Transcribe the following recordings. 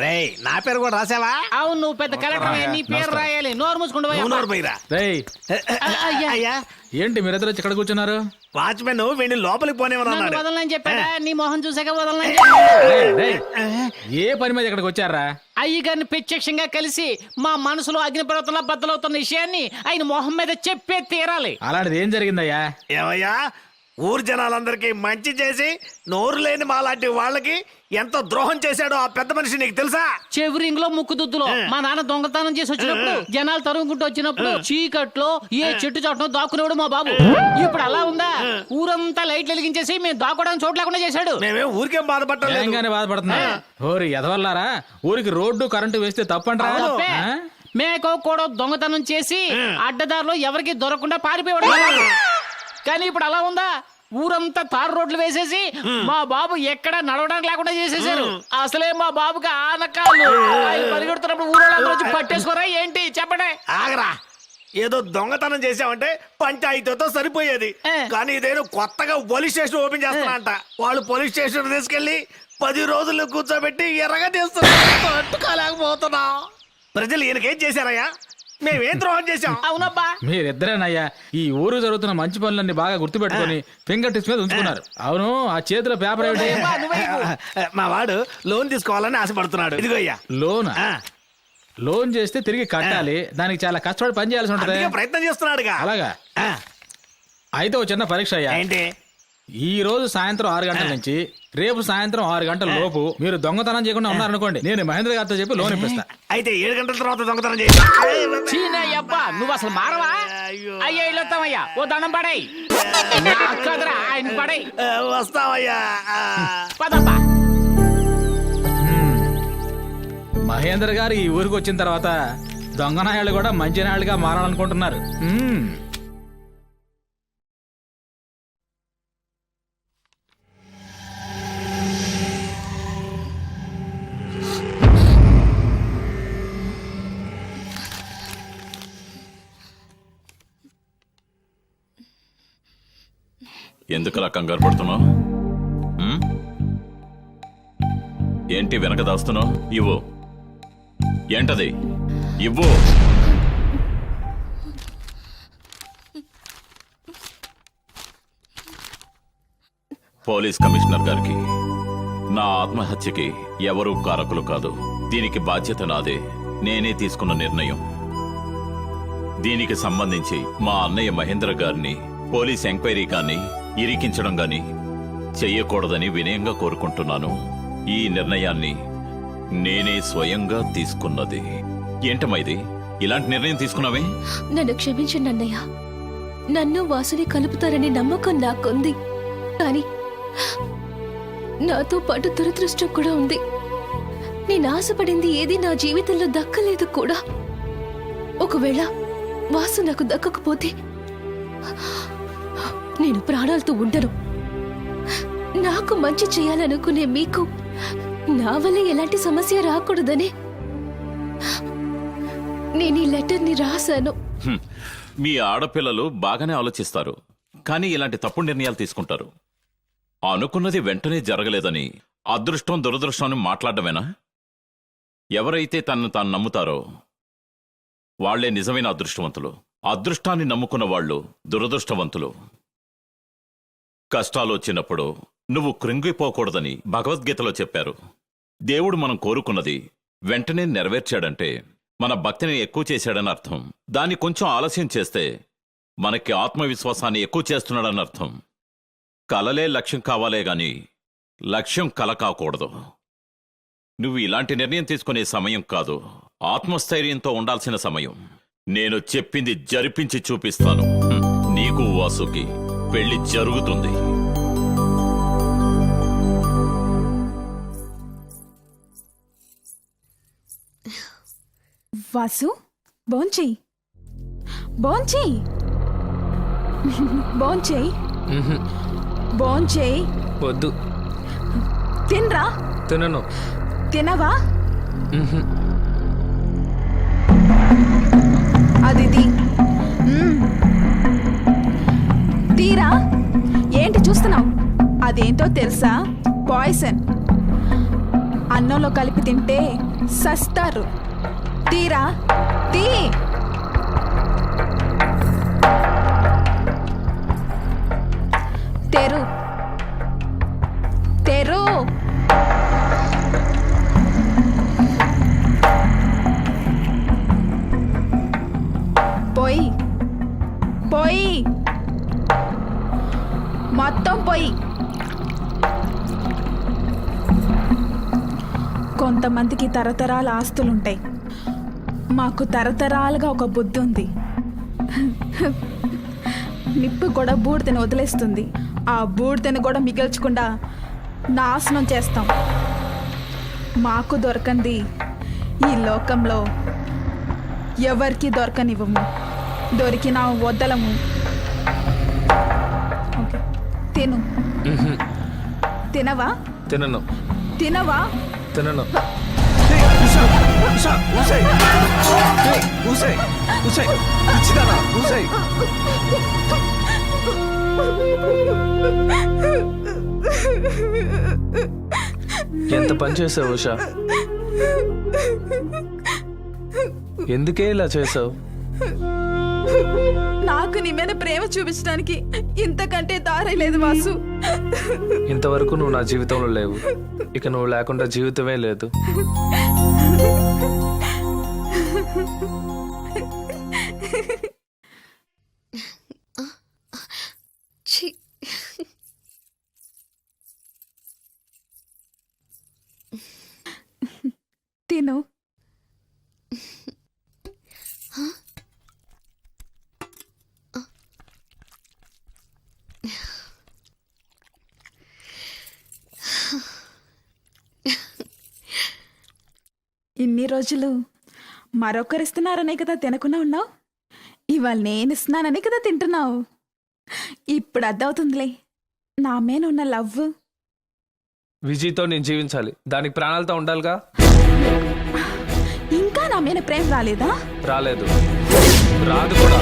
రేయ్ నా పేరు కూడా రాసావా? అవును, నువ్వు పెద్ద కలెక్టర్, నీ పేరు రాయాలి. నోరు మూసుకుంటూ పోయి నూనూరు పోయిరా. రేయ్ అయ్యా ఏంటి మీరిద్దరు వచ్చి ఇక్కడ కూర్చున్నారు? వాచ్మెన్ వీడిని లోపలికి పోనేమన్నాడు. వదలని చెప్పాడా? నీ మొహం చూసాక వదలని. రేయ్, రేయ్, ఏ పని మీద ఇక్కడికి వచ్చారా? అయ్యగారిని ప్రత్యక్షంగా కలిసి మా మనసులో అగ్నిపర్వతంలా బద్దలవుతున్న విషయాన్ని ఆయన మొహం మీద చెప్పే తీరాలి. అలాంటిది ఏం జరిగిందయ్యా? ఏమయ్యా, ఊరు జనాలందరికీ మంచి చేసి నోరు లేని మాలాంటి వాళ్ళకి ఎంత ద్రోహం చేశాడో ఆ పెద్ద మనిషి నీకు తెలుసా? చెవిరింగ్ లో ముక్కు దుద్దులో మా నాన్న దొంగతనం చేసి వచ్చినప్పుడు జనాలు తరుగుకుంటూ వచ్చినప్పుడు చీకట్లో ఏ చెట్టు చాటును దాక్కునేవాడు మా బాబు. ఇప్పుడు అలా ఉందా? ఊరంతా లైట్లు వెలిగించేసి మేము దాక్కోవడానికి చోటు లేకుండా చేశాడు. మేమేం ఊరికేం బాధపడలేదు. ఏంగానే బాధపడుతున్నా? ఓరి ఎదవల్లారా, ఊరికి రోడ్డు కరెంటు వేస్తే తప్పంటారా? తప్పే. మేకో కూడా దొంగతనం చేసి అడ్డదారిలో ఎవరికి దొరకకుండా పారిపోయాడు. కానీ ఇప్పుడు అలా ఉందా? ఊరంతా తారు రోడ్లు వేసేసి మా బాబు ఎక్కడ నడవడానికి లేకుండా చేసేసారు. అసలే మా బాబుకి ఆనకాళ్ళు. ఆయన పరిగెడుతున్నప్పుడు ఊరోళ్ళందరూ వచ్చి పట్టేసుకోరా ఏంటి చెప్పండి? ఆగరా, ఏదో దొంగతనం చేసామంటే పంచాయతీతో సరిపోయేది. కానీ ఇదేదో కొత్తగా పోలీస్ స్టేషన్ ఓపెన్ చేస్తానంట. వాళ్ళు పోలీస్ స్టేషన్ తీసుకెళ్లి 10 రోజులు కూర్చోబెట్టి ఎర్రగా తీస్తున్నారు. పట్టుకోలేకపోతున్నా. ప్రజలు ఈయనకేం చేశారయ్యా? మేమేం ద్రోహం చేశాం? అవునబ్బా, మీరిద్దరేనయ్యా ఈ ఊరు జరుగుతున్న మంచి పనులన్నీ బాగా గుర్తుపెట్టుకుని ఫింగర్ టిప్స్ మీద ఉంచుకున్నారు. అవును, ఆ చేతిలో పేపర్ ఏమిటి? మా వాడు లోన్ తీసుకోవాలని ఆశపడుతున్నాడు. ఇదిగో అయ్యా లోన్. లోన్ చేస్తే తిరిగి కట్టాలి, దానికి చాలా కష్టపడి పని చేయాల్సి ఉంటది. అందుకే ప్రయత్నం చేస్తున్నాడుగా. అలాగా? అయితే ఓ చిన్న పరీక్ష అయ్యా. ఏంటి? ఈ రోజు సాయంత్రం 6 గంటల నుంచి రేపు సాయంత్రం 6 గంటల లోపు మీరు దొంగతనం చేయకుండా ఉన్నారనుకోండి, నేను మహేంద్ర గారితో చెప్పి లోన్ ఇప్పిస్తా. అయితే 7 గంటల తర్వాత దొంగతనం చేసి చీనయ్యబ్బా నువ్వు అసలు మారవా? అయ్యా ఇల్లొస్తామయ్యా, ఓ దండం పడేయ్. కదరా ఆయన పడేయ్. వస్తావయ్యా. పదబ్బా. మహేంద్ర గారు ఈ ఊరికి వచ్చిన తర్వాత దొంగనాయాళ్ళు కూడా మంచి నాయాళ్ళుగా మారాలనుకుంటున్నారు. ఎందుకలా కంగారు పడుతున్నావు? ఏంటి వెనక దాస్తున్నావు? ఇవ్వు. ఏంటది? ఇవ్వు. పోలీస్ కమిషనర్ గారికి నా ఆత్మహత్యకి ఎవరూ కారకులు కాదు. దీనికి బాధ్యత నాదే. నేనే తీసుకున్న నిర్ణయం. దీనికి సంబంధించి మా అన్నయ్య మహేంద్ర గారిని పోలీస్ ఎంక్వైరీ కానీ ఇరికించడం గాని చెయ్యకూడదని వినయంగా కోరుకుంటున్నాను. ఈ నిర్ణయాన్ని నేనే స్వయంగా తీసుకున్నది. ఏంటమ్మా ఇది? ఇలాంటి నిర్ణయం తీసుకున్నావే? నన్ను క్షమించండి అన్నయ్య. నన్ను వాసుని కలుపుతారని నమ్మకం నాకుంది. కానీ నాతో పాటు దురదృష్టం కూడా ఉంది. నేను ఆశపడింది ఏది నా జీవితంలో దక్కలేదు కూడా. ఒకవేళ వాసు నాకు దక్కకపోతే నేను ప్రాణాలతో ఉండను. నాకు మంచి చేయాలనుకునే మీకు నా వల్ల ఎలాంటి సమస్య రాకూడదని నేను ఈ లెటర్ని రాశాను. మీ ఆడపిల్లలు బాగానే ఆలోచిస్తారు, కానీ ఇలాంటి తప్పుడు నిర్ణయాలు తీసుకుంటారు. అనుకున్నది వెంటనే జరగలేదని అదృష్టం దురదృష్టాన్ని మాట్లాడమేనా? ఎవరైతే తనను తాను నమ్ముతారో వాళ్లే నిజమైన అదృష్టవంతులు. అదృష్టాన్ని నమ్ముకున్న వాళ్ళు దురదృష్టవంతులు. కష్టాలు వచ్చినప్పుడు నువ్వు కృంగిపోకూడదని భగవద్గీతలో చెప్పారు. దేవుడు మనం కోరుకున్నది వెంటనే నెరవేర్చాడంటే మన భక్తిని ఎక్కువ చేశాడని అర్థం. దాన్ని కొంచెం ఆలస్యం చేస్తే మనకి ఆత్మవిశ్వాసాన్ని ఎక్కువ చేస్తున్నాడని అర్థం. కలలే లక్ష్యం కావాలే గాని లక్ష్యం కల కాకూడదు. నువ్వు ఇలాంటి నిర్ణయం తీసుకునే సమయం కాదు, ఆత్మస్థైర్యంతో ఉండాల్సిన సమయం. నేను చెప్పింది జరిపించి చూపిస్తాను. నీకు వాసుకి పెళ్లి జరుగుతుంది. వాసు, భోంచేయి. భోంచేయి. భోంచేయి. భోంచేయి. వద్దు. తినరా. తినను. తినవా? అది తీరా. ఏంటి చూస్తున్నావు? అదేంటో తెలుసా? పాయిజన్. అన్నంలో కలిపి తింటే సస్తారు. తీరా తీ. తెరు తెరు. పొయ్యి పొయ్యి మొత్తం పొయ్యి. కొంతమందికి తరతరాల ఆస్తులుంటాయి, మాకు తరతరాలుగా ఒక బుద్ధి ఉంది. నిప్పు కూడా బూడిదని వదిలేస్తుంది, ఆ బూడిదని కూడా మిగల్చకుండా నాశనం చేస్తాం. మాకు దొరకంది ఈ లోకంలో ఎవరికి దొరకనివ్వము, దొరికినా వదలము. ఓకే, తిను. తినవా? తినను తినవా? తినను. ఎంత పని చేసావు ఉషా? ఎందుకే ఇలా చేసావు? నాకు నీ మీద ప్రేమ చూపించడానికి ఇంతకంటే దారి లేదు వాసు. ఇంతవరకు నువ్వు నా జీవితంలో లేవు, ఇక నువ్వు లేకుండా జీవితమే లేదు. ఛీ, తిను. ఇన్ని రోజులు మరొకరిస్తున్నారనే కదా తినకుండా ఉన్నావు, ఇవాళ నేను ఇస్తున్నాననే కదా తింటున్నావు. ఇప్పుడు అర్థమవుతుందిలే నా మీద ఉన్న లవ్. విజయ్తో నేను జీవించాలి, దానికి ప్రాణాలతో ఉండాలిగా. ఇంకా నా మీద ప్రేమ రాలేదా? రాలేదు, రాదు కూడా.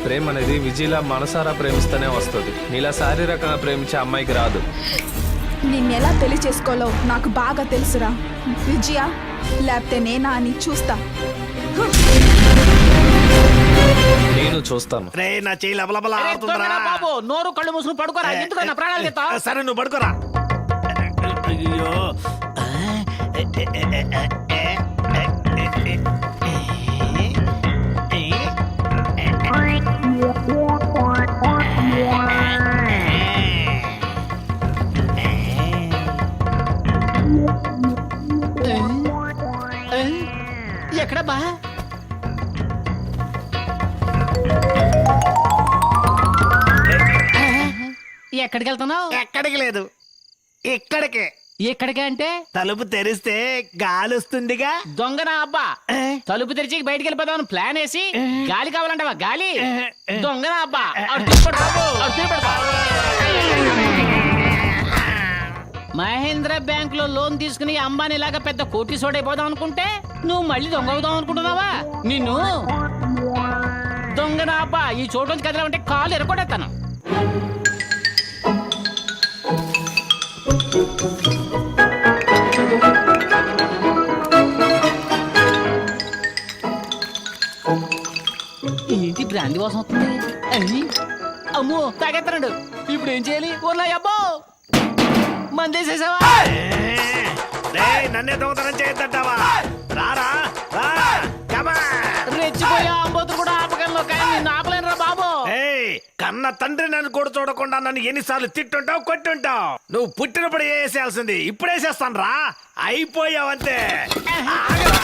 ప్రేమ అనేది విజయ్లా మనసారా ప్రేమిస్తూనే వస్తుంది, నీలా శారీరకంగా ప్రేమించే అమ్మాయికి రాదు. నిన్నెలా పెళ్లి చేసుకోవాలో నాకు బాగా తెలుసురా విజయ, లేకపోతే నేనా అని చూస్తా. నేను చూస్తాను. రే నా చెయ్యి లబలబలా అరే, ఆడుతుందిరా. దొంగనా బాబు, నోరు కళ్ళు మూసుకుని పడుకోరా. ఎందుకు నా ప్రాణాలు తీస్తావ్? సరే నువ్వు పడుకోరా. అయ్యో ఎక్కడ బా? ఎక్కడికి వెళ్తున్నావు? ఎక్కడికి లేదు, ఇక్కడికే. ఎక్కడికి అంటే? తలుపు తెరిస్తే గాలి వస్తుందిగా. దొంగనా అబ్బా, తలుపు తెరిచి బయటికి వెళ్ళిపోదామని ప్లాన్ వేసి గాలి కావాలంటావా? గాలి దొంగనా అబ్బా. అటు తిప్పడు, అటు తిప్పడు. మహేంద్ర బ్యాంక్ లో లోన్ తీసుకుని అంబానీ లాగా పెద్ద కోటీశ్వరుడు అయిపోదాం అనుకుంటే నువ్వు మళ్ళీ దొంగ అవుదాం అనుకుంటున్నావా? నిన్ను దొంగనా అబ్బా, ఈ చోటు నుంచి కదలమంటే కాలు ఎరగొడేస్తాను. ఏంటి బ్రాంతి వాసన వస్తుంది? అయ్యి, అమ్మో తాగెత్తన్నాడు. ఇప్పుడు ఏం చేయాలి? ఓలా అబ్బో, మందేసేసావా? రేయ్, నన్నే దొంగతనం చేయొద్దంటావా? రారా రా, come on. రెచ్చిపోయా అంబోతులు కూడా ఆపగలను, కానీ నిన్ను ఆపలేనురా బాబు. ఏయ్, కన్న తండ్రి నన్ను కూడా చూడకుండా నన్ను ఎన్నిసార్లు తిట్టుంటావు, కొట్టుంటావు. నువ్వు పుట్టినప్పుడు వేసేయాల్సింది ఇప్పుడు వేసేస్తాను రా. అయిపోయావంతే. ఆగరా,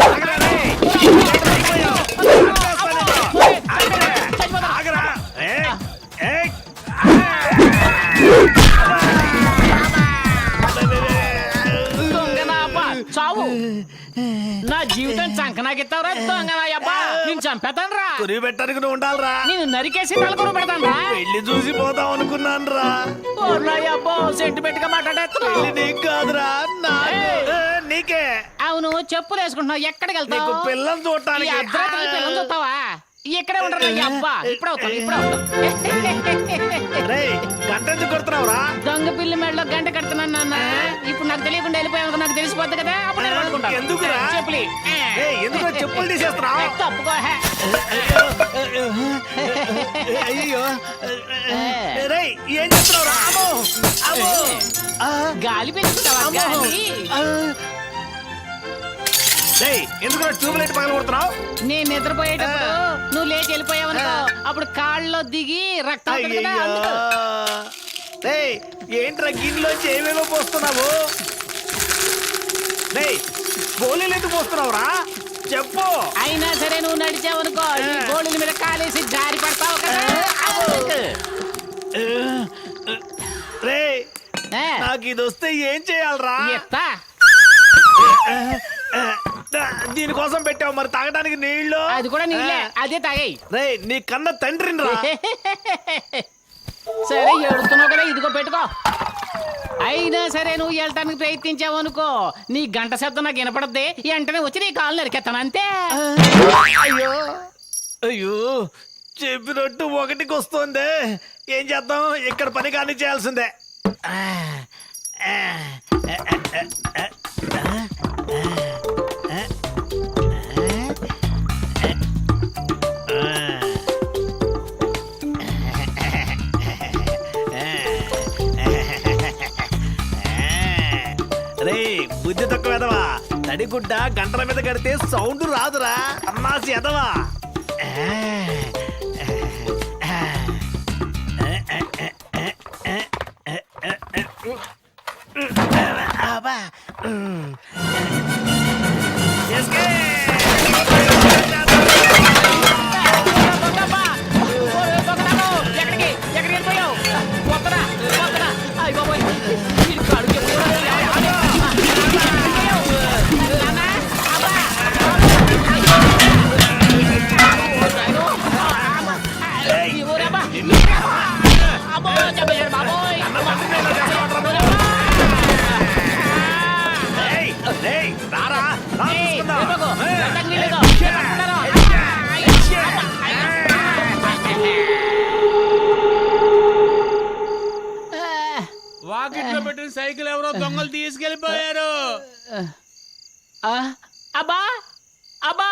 ఆగరా రేయ్. అయిపోయావు. ఆగరా. ఏయ్, ఏయ్. దొంగనా అబ్బా, చావు. నా జీవితం చంకనాకిస్తావురా దొంగనా అబ్బా. నేను చంపేతాను రా. కురి పెట్టడానికి నువ్వు ఉండాలిరా. నేను నరికేసి తలకొర పెడతాను రా. పెళ్లి చూసి పోదాం అనుకున్నాను రా. అబ్బో సెంటిమెంట్ గా మాట్లాడేస్తున్నావు. పెళ్లి నీకు కాదురా, నాకు. ఏయ్. నీకే. అవును, చెప్పులు వేసుకుంటున్నావు, ఎక్కడికి నీకు వెళ్తావు? పిల్లలు ఈ చూడటానికి. అర్ధరాత్రి పిల్లలు చూస్తావా? ఇక్కడే ఉండరా అబ్బా ఇప్పుడు అవుతాను ఇప్పుడు అవుతాను రేయ్ గంట ఎందుకు కొడుతున్నావురా? దొంగ పిల్లి మెడలో గంట కడుతున్నాను నాన్న ఇప్పుడు నాకు తెలియకుండా వెళ్ళిపోయావు నాకు తెలిసిపోద్ది కదా అప్పుడు నేను పట్టుకుంటాను. ఎందుకురా? చెప్పులి ఏయ్, ఎందుకు చెప్పులు తీసేస్తున్నావు? తప్పుకో హే. అయ్యో రేయ్ ఏం చేస్తున్నావురా? అమ్మో! అమ్మో! ఆ! గాలి పెంచుకుంటావా గాలి? రేయ్ ఎందుకు ట్యూబ్ లైట్ పగల కొడుతున్నావు? నేను నిద్రపోయేటప్పుడు నువ్వు లేచి వెళ్ళిపోయావు అనుకో అప్పుడు కాళ్ళలో దిగి రక్తం వస్తుంది కదా అయ్యో అందుకు. రేయ్ ఏంట్రా గిన్నెలోంచి ఏమేమో పోస్తున్నావు? రేయ్ గోళీలు ఎందుకు పోస్తున్నావురా? చెప్పు. అయినా సరే నువ్వు నడిచావు అనుకో ఈ గోళీల మీద కాలేసి జారి పడతావు కదా అందుకు. రేయ్ ఏ, నాకు ఇది వస్తే ఏం చేయాలరా? ఎత్తా. దీనికోసం పెట్టావు మరి తాగడానికి నీళ్లు. అది కూడా నీళ్ళే అదే తాగాయి. రేయ్ నీ కన్న తండ్రిని రా. సరే ఏడుస్తున్నావు కదా ఇదిగో పెట్టుకో. అయినా సరే నువ్వు వెళ్ళటానికి ప్రయత్నించావు అనుకో నీ గంట శబ్దం నాకు వినపడద్ది వెంటనే వచ్చి నీ కాళ్ళు నరికెత్తాను అంతే. అయ్యో అయ్యో చెప్పినట్టు ఒకటికి వస్తుంది. ఏం చేద్దాం ఇక్కడ పని కానీ చేయాల్సిందే. రే బుద్ధి తక్కువ ఎదవా తడిగుడ్డ గంటల మీద కడితే సౌండ్ రాదురా అమ్మాసి ఎదవా. దొంగప్పా! దొంగదాను! ఎక్కడికి ఎక్కడికి వెళ్ళిపోయావు? వత్తరా, వత్తరా. అయ్ బాబోయ్, వీడి కాడు చెప్పుకోరా. నాన్న, అబ్బా! ఈ ఊరబ్బా! అబ్బో, చంపేశాడు బాబోయ్! రారా రా ఏయ్, చూసుకుందాం. వెళ్ళిపోకు. వెళ్ళటానికి నీళ్ళేదో. వెళ్ళకుండాను. వాకిట్లో పెట్టిన సైకిల్ ఎవరో దొంగలు తీసుకెళ్లిపోయారు. ఆ, అబ్బా అబ్బా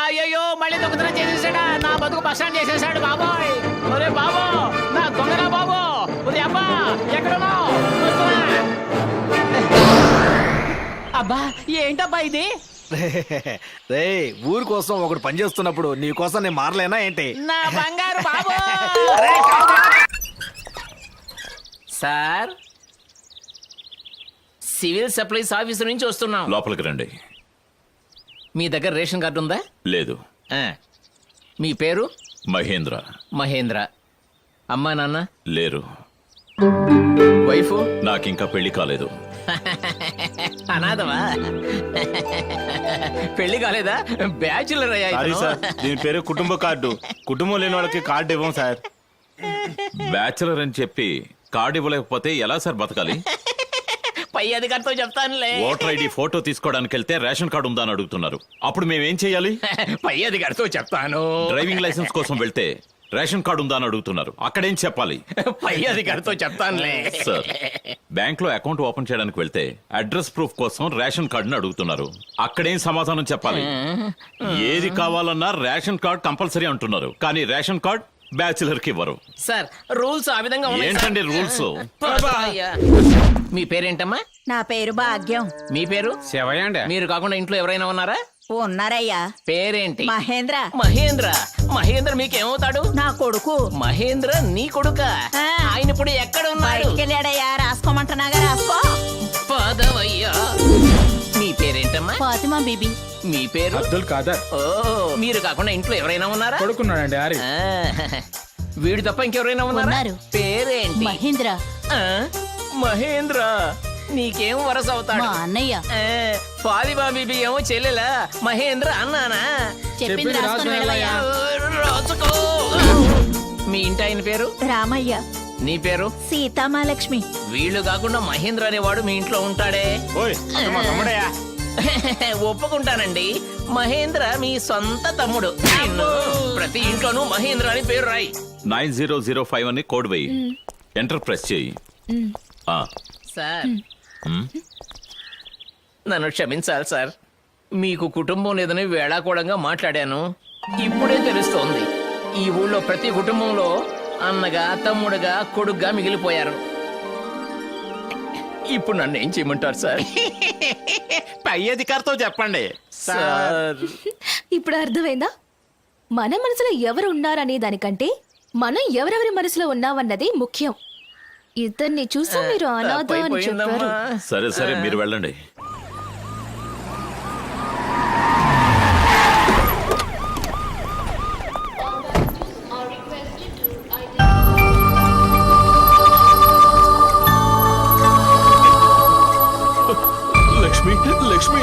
అయ్యయ్యో మళ్ళీ దొంగతనం చేసేసాడా నా బతుకు పసాన్ చేసేసాడు బాబోయ్. ఒరే బాబో నా దొంగరా బాబో. ఒరే అబ్బా ఎక్కడున్నావు? వస్తున్నా. అబ్బా ఏంటబ్బా ఇది? రే ఊరి కోసం ఒకడు పని చేస్తున్నప్పుడు నీ కోసం నేను మారలేనా ఏంటి? నా బంగారు బాబో. సార్ సివిల్ సప్లైస్ ఆఫీసర్ నుంచి వస్తున్నాం. లోపలికి రండి. మీ దగ్గర రేషన్ కార్డు ఉందా? లేదు. ఆ. మీ పేరు? మహేంద్ర. మహేంద్ర. అమ్మా నాన్న? లేరు. వైఫ్? నాకింకా పెళ్లి కాలేదు. అనాథవా? పెళ్లి కాలేదా? బ్యాచులర్ అయ్యా సారీ ఇతను. సార్ దీని పేరు కుటుంబ కార్డు. కుటుంబం లేని వాళ్ళకి కార్డు ఇవ్వం సార్. బ్యాచులర్ అని చెప్పి కార్డు ఇవ్వలేకపోతే ఎలా సార్ బతకాలి? పై అధికారితో చెప్తానులే. ఓటర్ ఐడి ఫోటో తీసుకోవడానికి వెళ్తే రేషన్ కార్డు ఉందా అని అడుగుతున్నారు. అప్పుడు మేమేం చేయాలి? పై అధికారితో చెప్తాను. డ్రైవింగ్ లైసెన్స్ కోసం వెళ్తే రేషన్ కార్డు ఉందా అని అడుగుతున్నారు. అక్కడేం చెప్పాలి? పై అధికారితో చెప్తానులే. సార్ బ్యాంక్ లో అకౌంట్ ఓపెన్ చేయడానికి వెళ్తే అడ్రస్ ప్రూఫ్ కోసం రేషన్ కార్డుని అడుగుతున్నారు. అక్కడేం సమాధానం చెప్పాలి? ఏది కావాలన్నా రేషన్ కార్డ్ కంపల్సరీ అంటున్నారు. కానీ రేషన్ కార్డ్ బ్యాచులర్ కి ఇవ్వరు. సార్ రూల్స్ ఆ విధంగా ఉన్నాయి సార్. ఏంటండి రూల్స్? అయ్యా. మీ పేరేంటమ్మా? నా పేరు భాగ్యం. మీ పేరు? శివయ్యండి. మీరు కాకుండా ఇంట్లో ఎవరైనా ఉన్నారా? ఉన్నారయ్యా. పేరేంటి? మహేంద్ర. మహేంద్ర. మహేంద్ర మీకేమవుతాడు? నా కొడుకు. మహేంద్ర నీ కొడుక? ఆ. ఆయన ఇప్పుడు ఎక్కడ ఉన్నాడు? బయటికెళ్ళాడయ్యా. రాసుకోమంటున్నాగా రాసుకో. పదవయ్యా. మీ పేరేంటమ్మా? ఫాతిమా బీబీ. మీ పేరు? అబ్దుల్ ఖాదర్. ఓ మీరు కాకుండా ఇంట్లో ఎవరైనా ఉన్నారా? కొడుకున్నాడండి ఆరి. ఆ, వీడు తప్ప ఇంకెవరైనా ఉన్నారా? ఉన్నారు. పేరేంటి? మహేంద్ర. ఆ, మహేంద్ర. నీకేం వరస అవుతాడు? మా అన్నయ్య. ఫాతిమా బీబీ ఏమో చెల్లెలా? మహేంద్ర అన్నానా? చెప్పింది రాసుకొని వెళ్ళవయ్యా. రాసుకో. మీ ఇంటి ఆయన పేరు? రామయ్య. నీ పేరు? సీతామాలక్ష్మి. వీళ్ళు కాకుండా మహేంద్ర అనేవాడు మీ ఇంట్లో ఉంటాడే? ఓయ్ అతను మా తమ్ముడయ్యా. ఒప్పుకుంటానండి. మహేంద్ర మీ సొంత తమ్ముడు. నిన్ను ప్రతి ఇంట్లోనూ మహేంద్ర అని పేరు రాయి. 9005 అని కోడ్ వేయి. ఎంటర్ ప్రెస్ చేయి. ఆ, సార్ నన్ను క్షమించాలి సార్. మీకు కుటుంబం లేదని వేళాకోళంగా మాట్లాడాను. ఇప్పుడే తెలుస్తోంది, ఈ ఊళ్ళో ప్రతి కుటుంబంలో అన్నగా, తమ్ముడుగా, కొడుగ్గా మిగిలిపోయారు. ఇప్పుడు నన్ను ఏం చేయమంటారు సార్? పై అధికారితో చెప్పండి. సార్ ఇప్పుడు అర్థమైందా? మన మనసులో ఎవరు ఉన్నారనే దానికంటే మనం ఎవరెవరి మనసులో ఉన్నామన్నదే ముఖ్యం. ఇద్దరిని చూసి మీరు అనాథ అని చెప్పారు. తప్పైపోయిందమ్మా. సరే సరే మీరు వెళ్ళండి. లక్ష్మి, లక్ష్మి,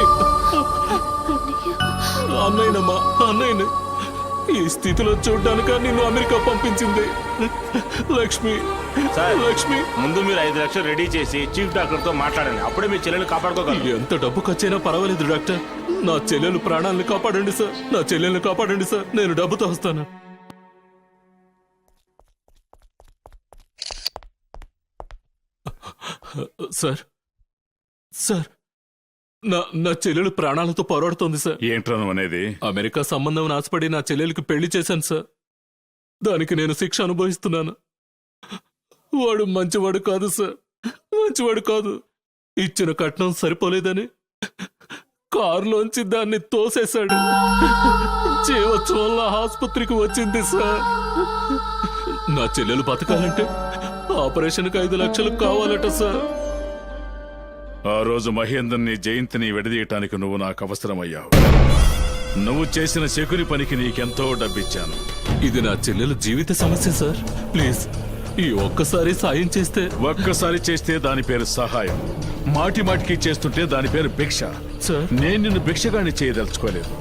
అన్నయ్యనమ్మా, అన్నయ్యని ఈ స్థితిలో చూడ్డానిక నిన్ను అమెరికా పంపించింది. లక్ష్మి, లక్ష్మి, ముందు మీరు 5 లక్షలు రెడీ చేసి చీఫ్ డాక్టర్ తో మాట్లాడండి. అప్పుడే మీ చెల్లెలు కాపాడుకోగలరు. ఎంత డబ్బు ఖర్చైనా పర్వాలేదు డాక్టర్. నా చెల్లెలు ప్రాణాలను కాపాడండి సార్. నా చెల్లెల్ని కాపాడండి సార్. నేను డబ్బుతో వస్తాను. సార్, సార్, నా చెల్లెలు ప్రాణాలతో పోరాడుతోంది సార్. ఏంట్రా నువ్వు అనేది? అమెరికా సంబంధం ఆశపడి నా చెల్లెలికి పెళ్లి చేశాను సార్. దానికి నేను శిక్ష అనుభవిస్తున్నాను. వాడు మంచివాడు కాదు సార్, మంచివాడు కాదు. ఇచ్చిన కట్నం సరిపోలేదని కారులోంచి దాన్ని తోసేశాడు. చేయవచ్చు వల్ల ఆసుపత్రికి వచ్చింది సార్. నా చెల్లెలు బతకాలంటే ఆపరేషన్కి 5 లక్షలు కావాలట సార్. ఆ రోజు మహేందర్ని, జయంతిని విడదీయటానికి నువ్వు నాకు అవసరమయ్యావు. నువ్వు చేసిన శకుని పనికి నీకెంతో డబ్బిచ్చాను. ఇది నా చెల్లెలు జీవిత సమస్య సార్. ప్లీజ్ ఈ ఒక్కసారి సాయం చేస్తే. ఒక్కసారి చేస్తే దాని పేరు సహాయం, మాటి మాటికి చేస్తుంటే దాని పేరు భిక్ష. సార్, నేను నిన్ను భిక్షగాన్ని చేయదలుచుకోలేదు.